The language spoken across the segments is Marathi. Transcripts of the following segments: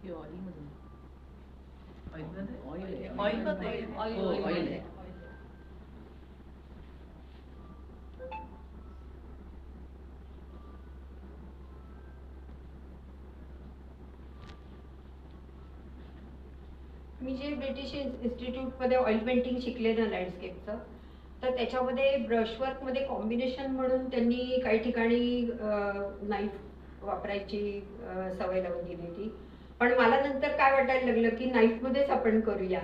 हे ऑइलमधून ऑइल आहे. मी जे ब्रिटिश इन्स्टिट्यूटमध्ये ऑइल पेंटिंग शिकले ना लँडस्केपचं, तर त्याच्यामध्ये ब्रशवर्कमध्ये कॉम्बिनेशन म्हणून त्यांनी काही ठिकाणी नाईफ वापरायची सवय लावून दिली होती. पण मला नंतर काय वाटायला लागलं की नाईफमध्येच आपण करूया.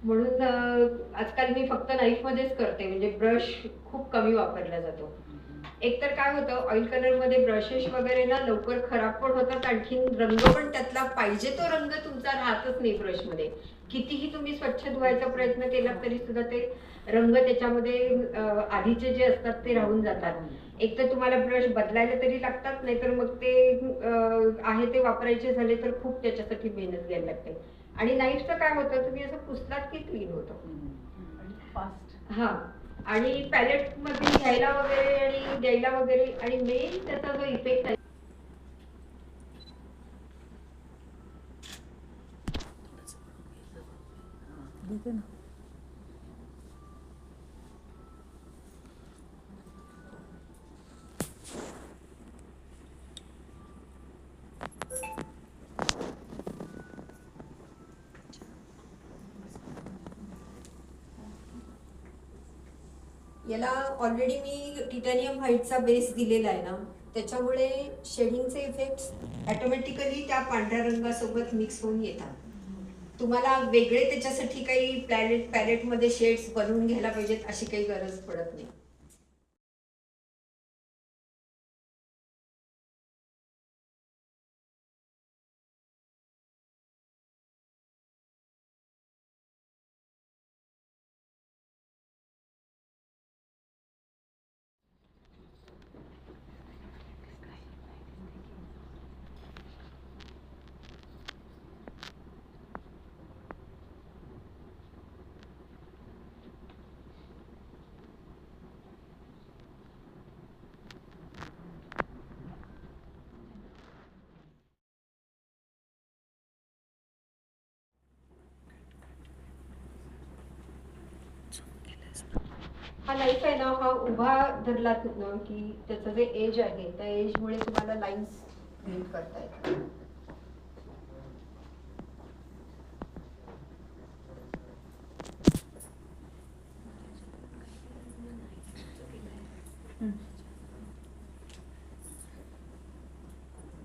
म्हणून आजकाल मी फक्त नाईफमध्येच करते, म्हणजे ब्रश खूप कमी वापरला जातो. एकतर काय होतं, ऑइल कलरमध्ये ब्रशेस वगैरे ना लवकर खराब पण होतात, आणखीन रंग पण त्यातला पाहिजे तो रंग तुमचा राहतच नाही ब्रशमध्ये. कितीही तुम्ही स्वच्छ धुवायचा प्रयत्न केला तरी सुद्धा ते रंग त्याच्यामध्ये आधीचे जे असतात ते राहून जातात. एक तर तुम्हाला ब्रश बदलायला तरी लागतात, नाहीतर मग ते आहे ते वापरायचे झाले तर खूप त्याच्यासाठी मेहनत घ्यायला लागते. आणि नाईफचं काय होतं, तुम्ही असं पुसलात की क्लीन होतं फास्ट. हा, आणि पॅलेट मध्ये घ्यायला वगैरे आणि द्यायला वगैरे, आणि मेन त्याचा जो इफेक्ट आहे याला ऑलरेडी मी टिटॅनियम व्हाईटचा बेस दिलेला आहे ना, त्याच्यामुळे शेडिंगचे इफेक्ट्स ऑटोमॅटिकली त्या पांढऱ्या रंगासोबत मिक्स होऊन येतात. तुम्हाला वेगळे त्याच्यासाठी काही पॅलेटमध्ये शेड्स बनवून घ्यायला पाहिजेत अशी काही गरज पडत नाही. हा नाईफ आहे ना, हा उभा धरलात ना की त्याचं जे एज आहे त्या एजमुळे तुम्हाला लाईन्स बिल्ड करता येतात.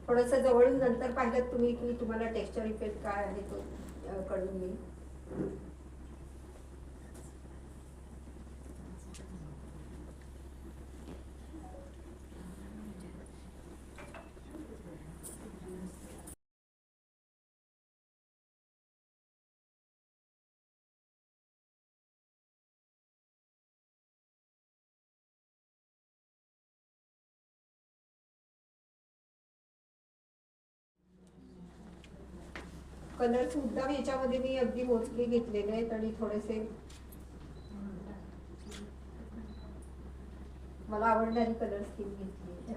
थोडस जवळून नंतर पाहिलं तुम्ही की तुम्हाला टेक्स्चर इफेक्ट काय आहे तो कळून येईल. कलर्स मुद्दाम याच्यामध्ये मी अगदी मोजके घेतलेले आहेत आणि थोडेसे मला आवडणारी कलर स्कीम घेतली.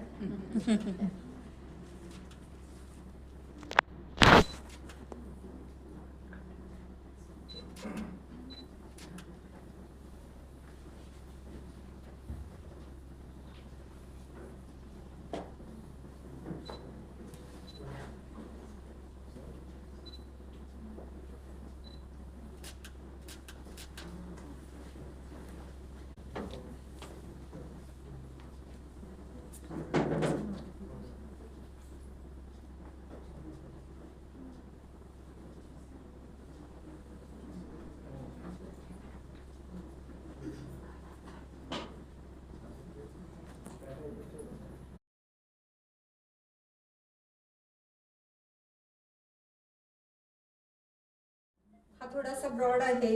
हा थोडासा ब्रॉड आहे,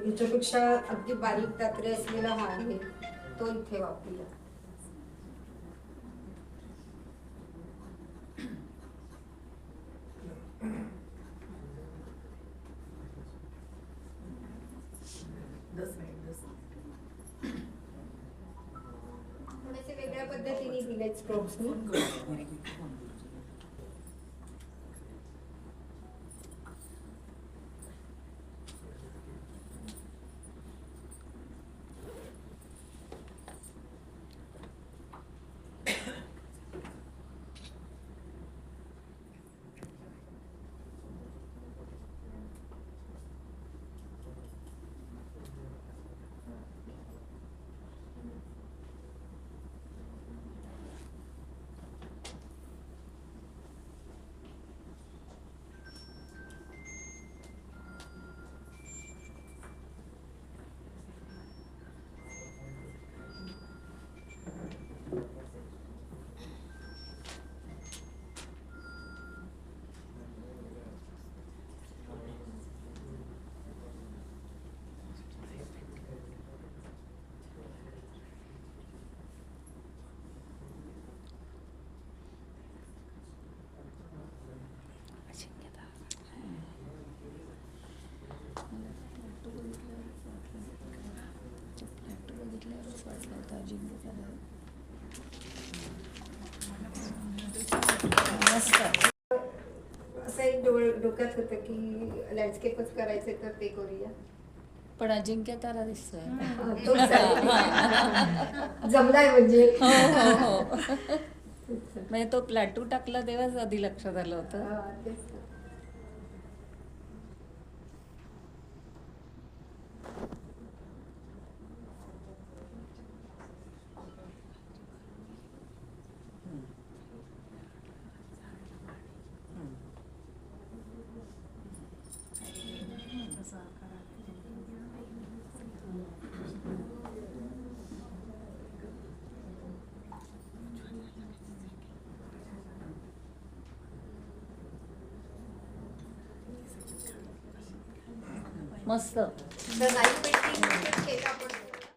याच्यापेक्षा अगदी बारीक टाकरे असलेला हा आहे, तो इथे वापरूया. थोडेसे वेगळ्या पद्धतीने दिलेत स्ट्रोक्स. बघितल्यावरच वाटलं होतं अजिंक्य तारा. मस्त. असं एक डोक्यात होतं की लँडस्केपच करायचं तर ते करूया. पण अजिंक्य तारा दिसतोय. तोच चालेल. जमलाय म्हणजे. हो हो हो. म्हणजे तो प्लॅटू टाकला तेव्हाच आधी लक्षात आलं होतं. तेच ना. मस्त. तर लाईव्ह पेंटिंग केलं